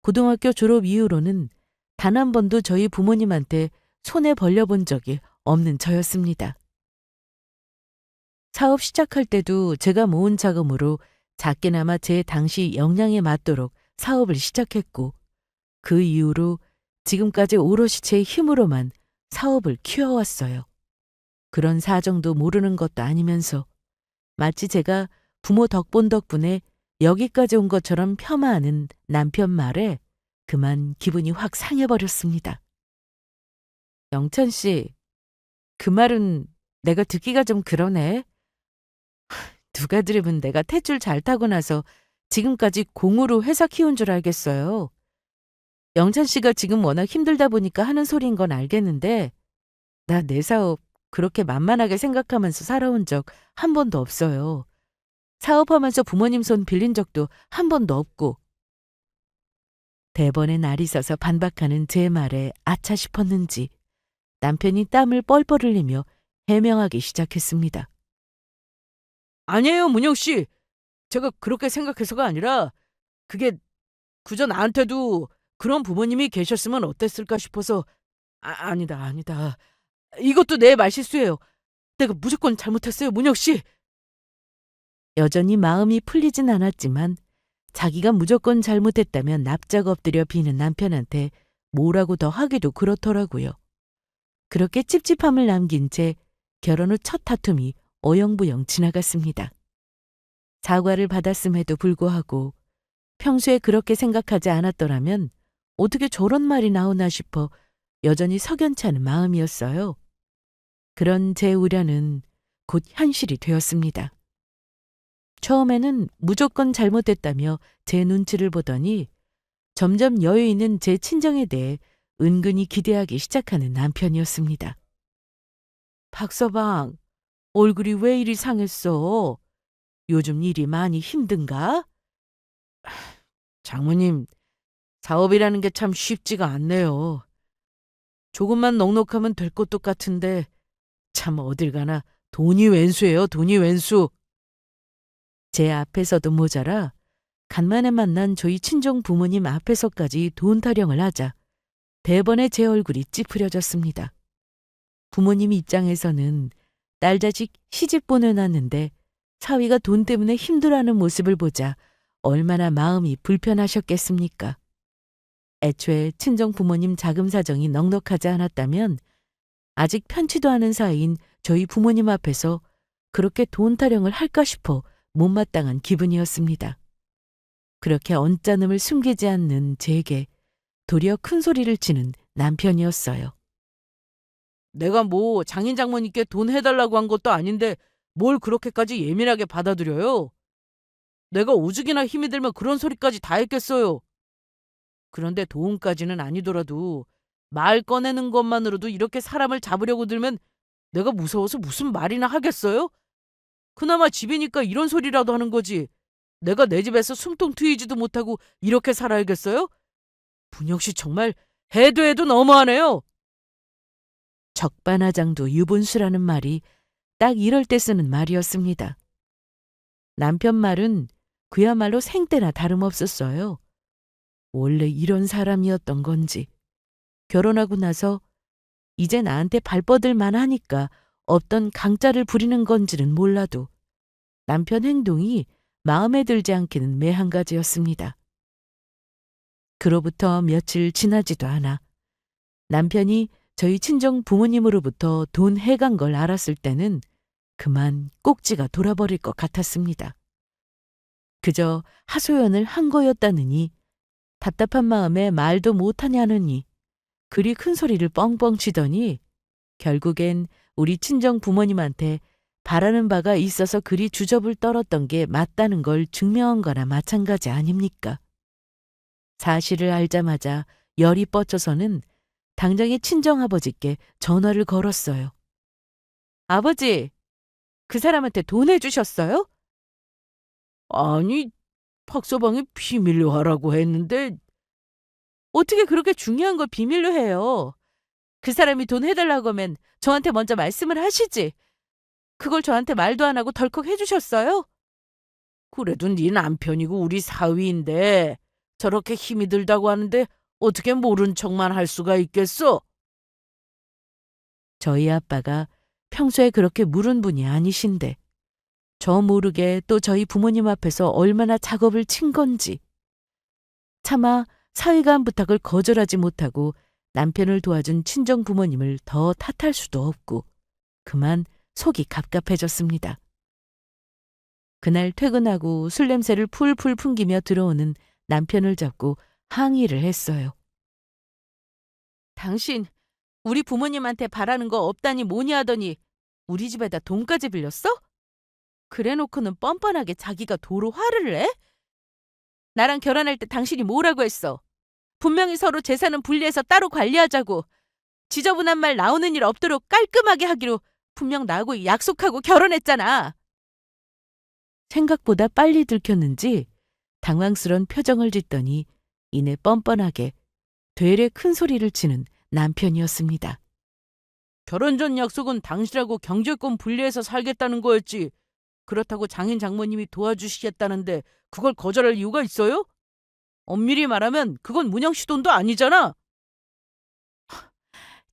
A: 고등학교 졸업 이후로는 단 한 번도 저희 부모님한테 손에 벌려본 적이 없는 저였습니다. 사업 시작할 때도 제가 모은 자금으로 작게나마 제 당시 역량에 맞도록 사업을 시작했고, 그 이후로 지금까지 오롯이 제 힘으로만 사업을 키워왔어요. 그런 사정도 모르는 것도 아니면서 마치 제가 부모 덕본 덕분에 여기까지 온 것처럼 폄하하는 남편 말에 그만 기분이 확 상해버렸습니다. 영찬 씨, 그 말은 내가 듣기가 좀 그러네. 누가 들으면 내가 탯줄 잘 타고 나서 지금까지 공으로 회사 키운 줄 알겠어요. 영찬 씨가 지금 워낙 힘들다 보니까 하는 소리인 건 알겠는데 나 내 사업 그렇게 만만하게 생각하면서 살아온 적 한 번도 없어요. 사업하면서 부모님 손 빌린 적도 한 번도 없고. 대번에 날이 서서 반박하는 제 말에 아차 싶었는지 남편이 땀을 뻘뻘 흘리며 해명하기 시작했습니다. 아니에요, 문영 씨. 제가 그렇게 생각해서가 아니라 그게 그저 나한테도 그런 부모님이 계셨으면 어땠을까 싶어서. 아니다. 이것도 내 말실수예요. 내가 무조건 잘못했어요, 문영 씨. 여전히 마음이 풀리진 않았지만 자기가 무조건 잘못했다면 납작 엎드려 비는 남편한테 뭐라고 더 하기도 그렇더라고요. 그렇게 찝찝함을 남긴 채 결혼 후 첫 다툼이 어영부영 지나갔습니다. 사과를 받았음에도 불구하고 평소에 그렇게 생각하지 않았더라면 어떻게 저런 말이 나오나 싶어 여전히 석연치 않은 마음이었어요. 그런 제 우려는 곧 현실이 되었습니다. 처음에는 무조건 잘못됐다며 제 눈치를 보더니 점점 여유 있는 제 친정에 대해 은근히 기대하기 시작하는 남편이었습니다. 박서방, 얼굴이 왜 이리 상했어? 요즘 일이 많이 힘든가? 장모님, 사업이라는 게 참 쉽지가 않네요. 조금만 넉넉하면 될 것도 같은데 참 어딜 가나 돈이 웬수예요, 돈이 웬수. 제 앞에서도 모자라 간만에 만난 저희 친정 부모님 앞에서까지 돈 타령을 하자 대번에 제 얼굴이 찌푸려졌습니다. 부모님 입장에서는 딸 자식 시집 보내놨는데 사위가 돈 때문에 힘들어하는 모습을 보자 얼마나 마음이 불편하셨겠습니까? 애초에 친정 부모님 자금 사정이 넉넉하지 않았다면 아직 편치도 않은 사이인 저희 부모님 앞에서 그렇게 돈 타령을 할까 싶어 못마땅한 기분이었습니다. 그렇게 언짢음을 숨기지 않는 제게 도리어 큰 소리를 치는 남편이었어요. 내가 뭐 장인 장모님께 돈 해달라고 한 것도 아닌데 뭘 그렇게까지 예민하게 받아들여요? 내가 오죽이나 힘이 들면 그런 소리까지 다 했겠어요.
B: 그런데 도움까지는 아니더라도 말 꺼내는 것만으로도 이렇게 사람을 잡으려고 들면 내가 무서워서 무슨 말이나 하겠어요? 그나마 집이니까 이런 소리라도 하는 거지. 내가 내 집에서 숨통 트이지도 못하고 이렇게 살아야겠어요? 분영 씨 정말 해도 해도 너무하네요.
A: 적반하장도 유분수라는 말이 딱 이럴 때 쓰는 말이었습니다. 남편 말은 그야말로 생떼나 다름없었어요. 원래 이런 사람이었던 건지, 결혼하고 나서 이제 나한테 발뻗을 만하니까 없던 강짜를 부리는 건지는 몰라도 남편 행동이 마음에 들지 않기는 매한 가지였습니다. 그로부터 며칠 지나지도 않아 남편이 저희 친정 부모님으로부터 돈 해간 걸 알았을 때는 그만 꼭지가 돌아버릴 것 같았습니다. 그저 하소연을 한 거였다느니 답답한 마음에 말도 못하냐느니 그리 큰 소리를 뻥뻥 치더니 결국엔 우리 친정 부모님한테 바라는 바가 있어서 그리 주접을 떨었던 게 맞다는 걸 증명한 거나 마찬가지 아닙니까? 사실을 알자마자 열이 뻗쳐서는 당장에 친정아버지께 전화를 걸었어요. 아버지, 그 사람한테 돈 해주셨어요?
B: 아니, 박서방이 비밀로 하라고 했는데
A: 어떻게 그렇게 중요한 걸 비밀로 해요? 그 사람이 돈 해달라고 하면 저한테 먼저 말씀을 하시지. 그걸 저한테 말도 안 하고 덜컥 해주셨어요?
B: 그래도 네 남편이고 우리 사위인데 저렇게 힘이 들다고 하는데 어떻게 모른 척만 할 수가 있겠어?
A: 저희 아빠가 평소에 그렇게 물은 분이 아니신데 저 모르게 또 저희 부모님 앞에서 얼마나 작업을 친 건지 차마 사위가 한 부탁을 거절하지 못하고 남편을 도와준 친정 부모님을 더 탓할 수도 없고 그만 속이 갑갑해졌습니다. 그날 퇴근하고 술 냄새를 풀풀 풍기며 들어오는 남편을 잡고 항의를 했어요. 당신 우리 부모님한테 바라는 거 없다니 뭐니 하더니 우리 집에다 돈까지 빌렸어? 그래놓고는 뻔뻔하게 자기가 도로 화를 내? 나랑 결혼할 때 당신이 뭐라고 했어? 분명히 서로 재산은 분리해서 따로 관리하자고 지저분한 말 나오는 일 없도록 깔끔하게 하기로 분명 나하고 약속하고 결혼했잖아. 생각보다 빨리 들켰는지 당황스런 표정을 짓더니 이내 뻔뻔하게 되레 큰 소리를 치는 남편이었습니다.
B: 결혼 전 약속은 당신하고 경제권 분리해서 살겠다는 거였지. 그렇다고 장인 장모님이 도와주시겠다는데 그걸 거절할 이유가 있어요? 엄밀히 말하면 그건 문영 씨 돈도 아니잖아.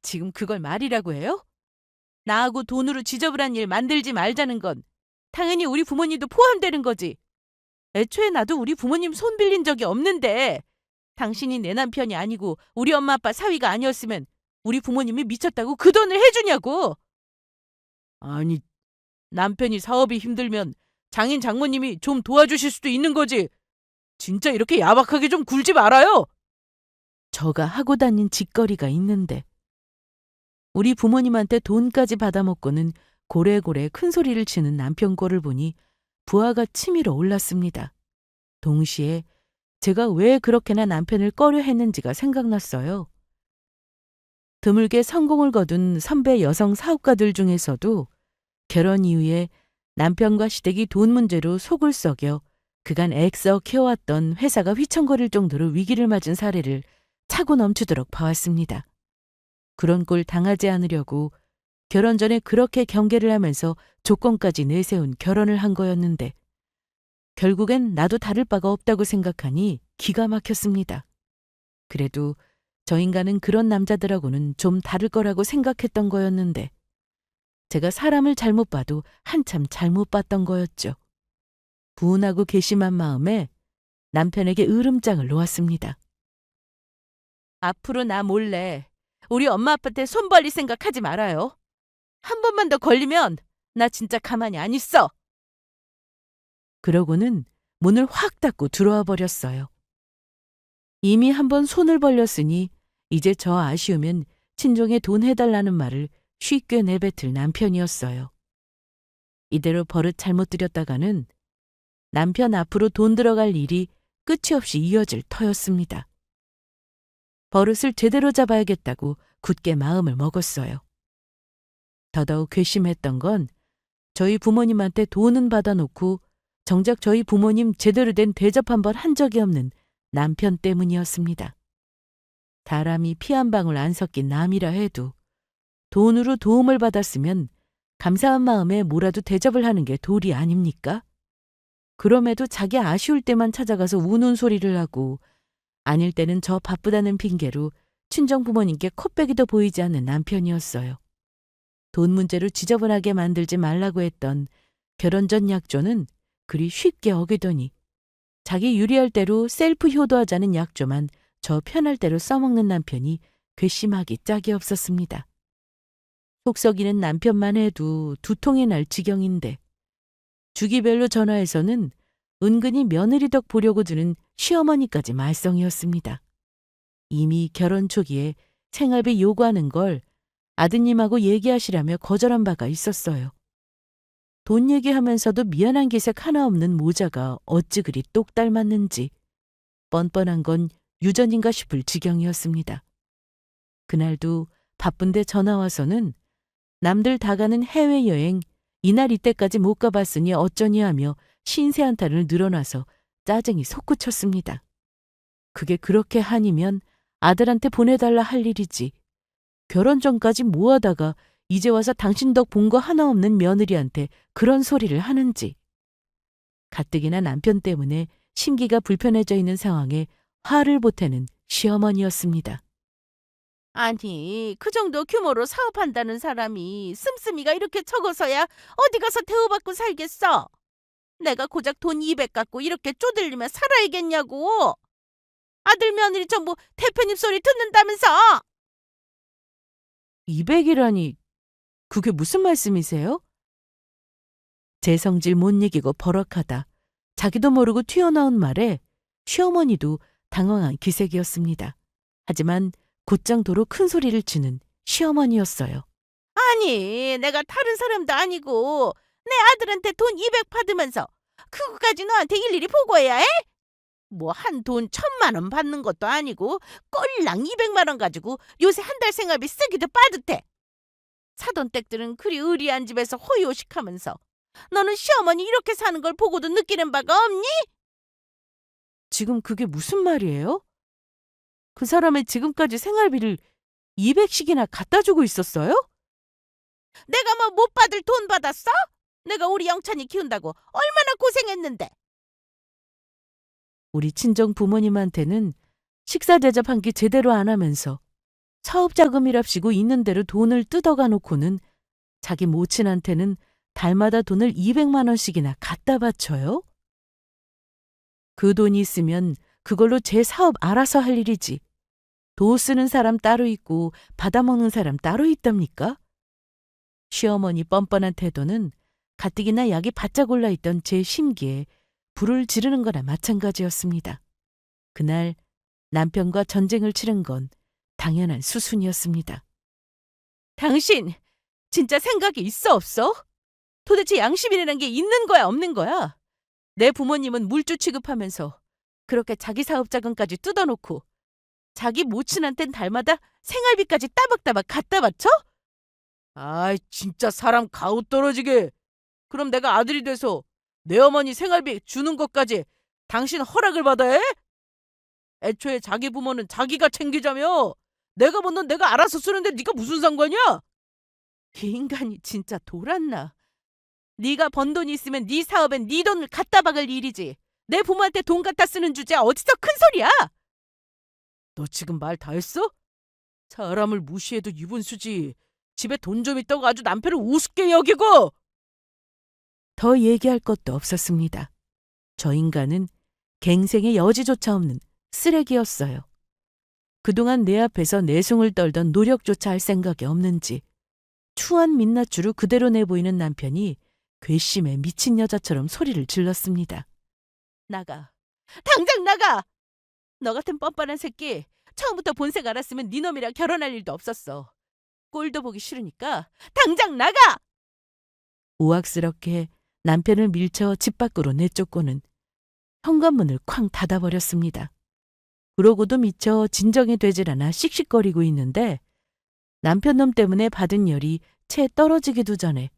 A: 지금 그걸 말이라고 해요? 나하고 돈으로 지저분한 일 만들지 말자는 건 당연히 우리 부모님도 포함되는 거지. 애초에 나도 우리 부모님 손 빌린 적이 없는데 당신이 내 남편이 아니고 우리 엄마 아빠 사위가 아니었으면 우리 부모님이 미쳤다고 그 돈을 해주냐고.
B: 아니, 남편이 사업이 힘들면 장인 장모님이 좀 도와주실 수도 있는 거지. 진짜 이렇게 야박하게 좀 굴지 말아요.
A: 저가 하고 다닌 짓거리가 있는데 우리 부모님한테 돈까지 받아먹고는 고래고래 큰 소리를 치는 남편 꼴을 보니 부하가 치밀어 올랐습니다. 동시에 제가 왜 그렇게나 남편을 꺼려 했는지가 생각났어요. 드물게 성공을 거둔 선배 여성 사업가들 중에서도 결혼 이후에 남편과 시댁이 돈 문제로 속을 썩여 그간 애써 키워왔던 회사가 휘청거릴 정도로 위기를 맞은 사례를 차고 넘치도록 봐왔습니다. 그런 꼴 당하지 않으려고 결혼 전에 그렇게 경계를 하면서 조건까지 내세운 결혼을 한 거였는데 결국엔 나도 다를 바가 없다고 생각하니 기가 막혔습니다. 그래도 저 인간은 그런 남자들하고는 좀 다를 거라고 생각했던 거였는데 제가 사람을 잘못 봐도 한참 잘못 봤던 거였죠. 분하고 괘씸한 마음에 남편에게 으름장을 놓았습니다. 앞으로 나 몰래 우리 엄마 아빠한테 손 벌릴 생각하지 말아요. 한 번만 더 걸리면 나 진짜 가만히 안 있어. 그러고는 문을 확 닫고 들어와 버렸어요. 이미 한 번 손을 벌렸으니 이제 저 아쉬우면 친정에 돈 해달라는 말을 쉽게 내뱉을 남편이었어요. 이대로 버릇 잘못 들였다가는 남편 앞으로 돈 들어갈 일이 끝이 없이 이어질 터였습니다. 버릇을 제대로 잡아야겠다고 굳게 마음을 먹었어요. 더더욱 괘씸했던 건 저희 부모님한테 돈은 받아놓고 정작 저희 부모님 제대로 된 대접 한 번 한 적이 없는 남편 때문이었습니다. 다람이 피 한 방울 안 섞인 남이라 해도 돈으로 도움을 받았으면 감사한 마음에 뭐라도 대접을 하는 게 도리 아닙니까? 그럼에도 자기 아쉬울 때만 찾아가서 우는 소리를 하고 아닐 때는 저 바쁘다는 핑계로 친정 부모님께 코빼기도 보이지 않는 남편이었어요. 돈 문제로 지저분하게 만들지 말라고 했던 결혼 전 약조는 그리 쉽게 어기더니 자기 유리할 대로 셀프 효도하자는 약조만 저 편할 대로 써먹는 남편이 괘씸하기 짝이 없었습니다. 속 썩이는 남편만 해도 두통이 날 지경인데 주기별로 전화해서는 은근히 며느리 덕 보려고 드는 시어머니까지 말썽이었습니다. 이미 결혼 초기에 생활비 요구하는 걸 아드님하고 얘기하시라며 거절한 바가 있었어요. 돈 얘기하면서도 미안한 기색 하나 없는 모자가 어찌 그리 똑 닮았는지 뻔뻔한 건 유전인가 싶을 지경이었습니다. 그날도 바쁜데 전화와서는 남들 다 가는 해외여행 이날 이때까지 못 가봤으니 어쩌니 하며 신세 한탄을 늘어놔서 짜증이 솟구쳤습니다. 그게 그렇게 한이면 아들한테 보내달라 할 일이지. 결혼 전까지 뭐하다가 이제 와서 당신 덕 본 거 하나 없는 며느리한테 그런 소리를 하는지. 가뜩이나 남편 때문에 심기가 불편해져 있는 상황에 화를 보태는 시어머니였습니다.
B: 아니, 그 정도 규모로 사업한다는 사람이 씀씀이가 이렇게 적어서야 어디 가서 대우받고 살겠어? 내가 고작 돈 200 갖고 이렇게 쪼들리며 살아야겠냐고. 아들 며느리 전부 대표님 소리 듣는다면서.
A: 200이라니 그게 무슨 말씀이세요? 제 성질 못 이기고 버럭하다 자기도 모르고 튀어나온 말에 시어머니도 당황한 기색이었습니다. 하지만 곧장 도로 큰 소리를 치는 시어머니였어요.
B: 아니, 내가 다른 사람도 아니고 내 아들한테 돈 200 받으면서 그거까지 너한테 일일이 보고해야 해? 뭐 한 돈 1,000만 원 받는 것도 아니고 꼴랑 200만 원 가지고 요새 한 달 생활비 쓰기도 빠듯해. 사돈 댁들은 그리 의리한 집에서 호의호식하면서 너는 시어머니 이렇게 사는 걸 보고도 느끼는 바가 없니?
A: 지금 그게 무슨 말이에요? 그 사람의 지금까지 생활비를 200씩이나 갖다 주고 있었어요?
B: 내가 뭐 못 받을 돈 받았어? 내가 우리 영찬이 키운다고 얼마나 고생했는데.
A: 우리 친정 부모님한테는 식사 대접 한 끼 제대로 안 하면서 사업 자금이랍시고 있는 대로 돈을 뜯어가 놓고는 자기 모친한테는 달마다 돈을 200만 원씩이나 갖다 바쳐요? 그 돈이 있으면 그걸로 제 사업 알아서 할 일이지. 도 쓰는 사람 따로 있고 받아먹는 사람 따로 있답니까? 시어머니 뻔뻔한 태도는 가뜩이나 약이 바짝 올라있던 제 심기에 불을 지르는 거나 마찬가지였습니다. 그날 남편과 전쟁을 치른 건 당연한 수순이었습니다.
B: 당신 진짜 생각이 있어 없어? 도대체 양심이라는 게 있는 거야 없는 거야? 내 부모님은 물주 취급하면서 그렇게 자기 사업 자금까지 뜯어놓고 자기 모친한텐 달마다 생활비까지 따박따박 갖다 바쳐? 아이 진짜 사람 가오 떨어지게. 그럼 내가 아들이 돼서 내 어머니 생활비 주는 것까지 당신 허락을 받아야 해? 애초에 자기 부모는 자기가 챙기자며. 내가 번 돈 내가 알아서 쓰는데 네가 무슨 상관이야? 이 인간이 진짜 돌았나. 네가 번 돈이 있으면 네 사업엔 네 돈을 갖다 박을 일이지. 내 부모한테 돈 갖다 쓰는 주제에 어디서 큰 소리야? 너 지금 말 다 했어? 사람을 무시해도 유분수지. 집에 돈 좀 있다고 아주 남편을 우습게 여기고.
A: 더 얘기할 것도 없었습니다. 저 인간은 갱생의 여지조차 없는 쓰레기였어요. 그동안 내 앞에서 내숭을 떨던 노력조차 할 생각이 없는지 추한 민낯으로 그대로 내보이는 남편이 괘씸에 미친 여자처럼 소리를 질렀습니다.
B: 나가. 당장 나가. 너 같은 뻔뻔한 새끼 처음부터 본색 알았으면 네 놈이랑 결혼할 일도 없었어. 꼴도 보기 싫으니까 당장 나가.
A: 우악스럽게 남편을 밀쳐 집 밖으로 내쫓고는 현관문을 쾅 닫아버렸습니다. 그러고도 미처 진정이 되질 않아 씩씩거리고 있는데 남편 놈 때문에 받은 열이 채 떨어지기도 전에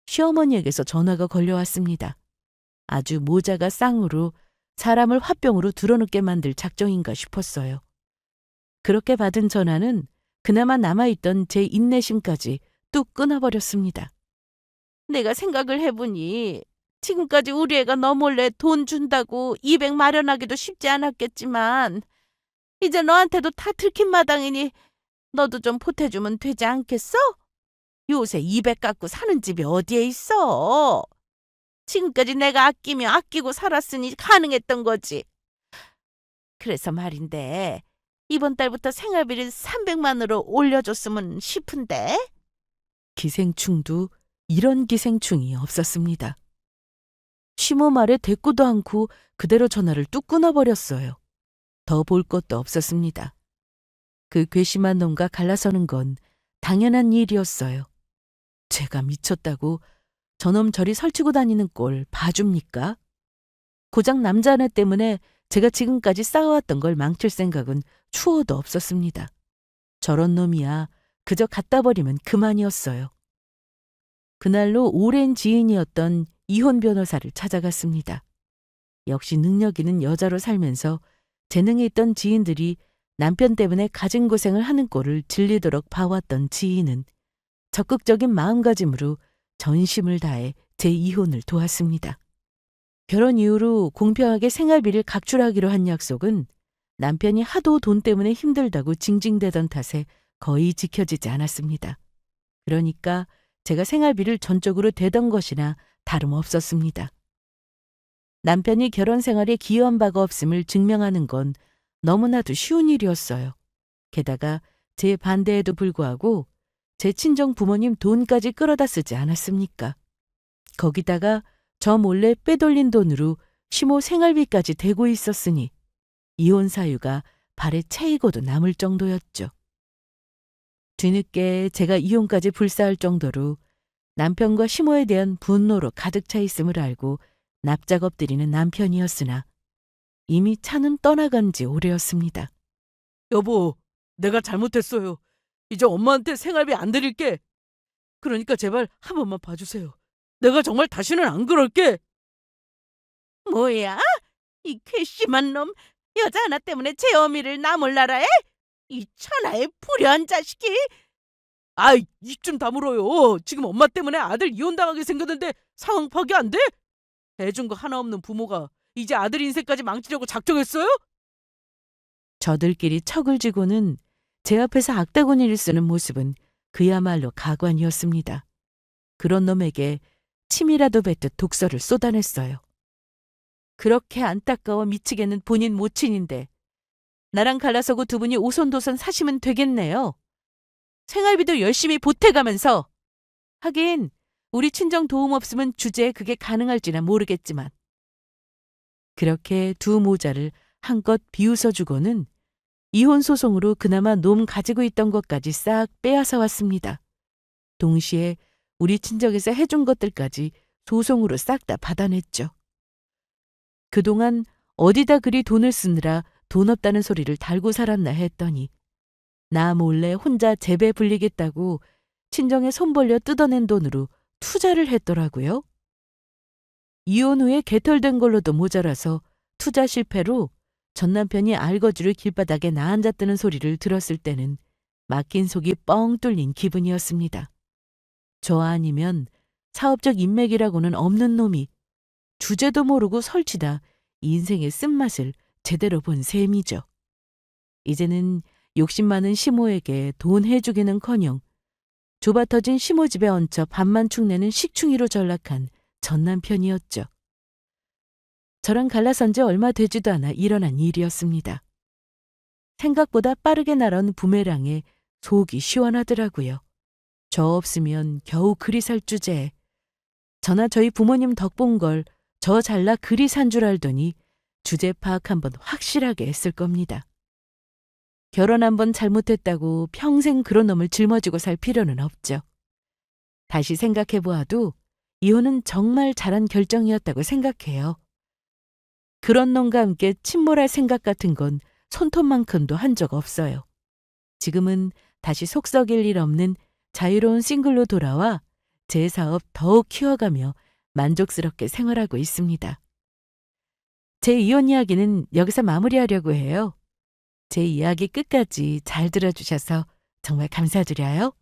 A: 시어머니에게서 전화가 걸려왔습니다. 아주 모자가 쌍으로 사람을 화병으로 드러눕게 만들 작정인가 싶었어요. 그렇게 받은 전화는 그나마 남아있던 제 인내심까지 뚝 끊어버렸습니다. 내가 생각을 해보니 지금까지 우리 애가 너 몰래 돈 준다고 200 마련하기도 쉽지 않았겠지만 이제 너한테도 다 들킨 마당이니 너도 좀 보태주면 되지 않겠어? 요새 200 갖고 사는 집이 어디에 있어? 지금까지 내가 아끼며 아끼고 살았으니 가능했던 거지. 그래서 말인데 이번 달부터 생활비를 300만으로 올려줬으면 싶은데. 기생충도 이런 기생충이 없었습니다. 시모 말에 대꾸도 않고 그대로 전화를 뚝 끊어버렸어요. 더 볼 것도 없었습니다. 그 괘씸한 놈과 갈라서는 건 당연한 일이었어요. 제가 미쳤다고 저놈 저리 설치고 다니는 꼴 봐줍니까? 고작 남자 하나 때문에 제가 지금까지 쌓아왔던 걸 망칠 생각은 추호도 없었습니다. 저런 놈이야 그저 갖다 버리면 그만이었어요. 그날로 오랜 지인이었던 이혼 변호사를 찾아갔습니다. 역시 능력 있는 여자로 살면서 재능이 있던 지인들이 남편 때문에 가진 고생을 하는 꼴을 질리도록 봐왔던 지인은 적극적인 마음가짐으로 전심을 다해 제 이혼을 도왔습니다. 결혼 이후로 공평하게 생활비를 각출하기로 한 약속은 남편이 하도 돈 때문에 힘들다고 징징대던 탓에 거의 지켜지지 않았습니다. 그러니까 제가 생활비를 전적으로 대던 것이나 다름없었습니다. 남편이 결혼 생활에 기여한 바가 없음을 증명하는 건 너무나도 쉬운 일이었어요. 게다가 제 반대에도 불구하고 제 친정 부모님 돈까지 끌어다 쓰지 않았습니까? 거기다가 저 몰래 빼돌린 돈으로 시모 생활비까지 대고 있었으니 이혼 사유가 발에 채이고도 남을 정도였죠. 뒤늦게 제가 이혼까지 불사할 정도로 남편과 시모에 대한 분노로 가득 차 있음을 알고 납작 엎드리는 남편이었으나 이미 차는 떠나간 지 오래였습니다.
B: 여보, 내가 잘못했어요. 이제 엄마한테 생활비 안 드릴게. 그러니까 제발 한 번만 봐주세요. 내가 정말 다시는 안 그럴게. 뭐야? 이 괘씸한 놈, 여자 하나 때문에 제 어미를 나 몰라라 해? 이 천하의 불효한 자식이. 아이, 입 좀 다물어요. 지금 엄마 때문에 아들 이혼당하게 생겼는데 상황 파악이 안 돼? 해준 거 하나 없는 부모가 이제 아들 인생까지 망치려고 작정했어요?
A: 저들끼리 척을 쥐고는 제 앞에서 악다구니를 쓰는 모습은 그야말로 가관이었습니다. 그런 놈에게 침이라도 뱉듯 독서를 쏟아냈어요. 그렇게 안타까워 미치겠는 본인 모친인데 나랑 갈라서고 두 분이 오손도손 사시면 되겠네요. 생활비도 열심히 보태가면서. 하긴 우리 친정 도움 없으면 주제에 그게 가능할지나 모르겠지만. 그렇게 두 모자를 한껏 비웃어주고는 이혼 소송으로 그나마 놈 가지고 있던 것까지 싹 빼앗아 왔습니다. 동시에 우리 친정에서 해준 것들까지 소송으로 싹 다 받아냈죠. 그동안 어디다 그리 돈을 쓰느라 돈 없다는 소리를 달고 살았나 했더니 나 몰래 혼자 재배 불리겠다고 친정에 손 벌려 뜯어낸 돈으로 투자를 했더라고요. 이혼 후에 개털된 걸로도 모자라서 투자 실패로 전 남편이 알거지를 길바닥에 나앉았다는 소리를 들었을 때는 막힌 속이 뻥 뚫린 기분이었습니다. 저 아니면 사업적 인맥이라고는 없는 놈이 주제도 모르고 설치다 인생의 쓴맛을 제대로 본 셈이죠. 이제는 욕심 많은 시모에게 돈 해주기는커녕 좁아터진 시모 집에 얹혀 밥만 축내는 식충이로 전락한 전 남편이었죠. 저랑 갈라선 지 얼마 되지도 않아 일어난 일이었습니다. 생각보다 빠르게 날아온 부메랑에 속이 시원하더라고요. 저 없으면 겨우 그리 살 주제에 저나 저희 부모님 덕본 걸 저 잘나 그리 산 줄 알더니 주제 파악 한번 확실하게 했을 겁니다. 결혼 한번 잘못했다고 평생 그런 놈을 짊어지고 살 필요는 없죠. 다시 생각해 보아도 이혼은 정말 잘한 결정이었다고 생각해요. 그런 놈과 함께 침몰할 생각 같은 건 손톱만큼도 한 적 없어요. 지금은 다시 속 썩일 일 없는 자유로운 싱글로 돌아와 제 사업 더욱 키워가며 만족스럽게 생활하고 있습니다. 제 이혼 이야기는 여기서 마무리하려고 해요. 제 이야기 끝까지 잘 들어주셔서 정말 감사드려요.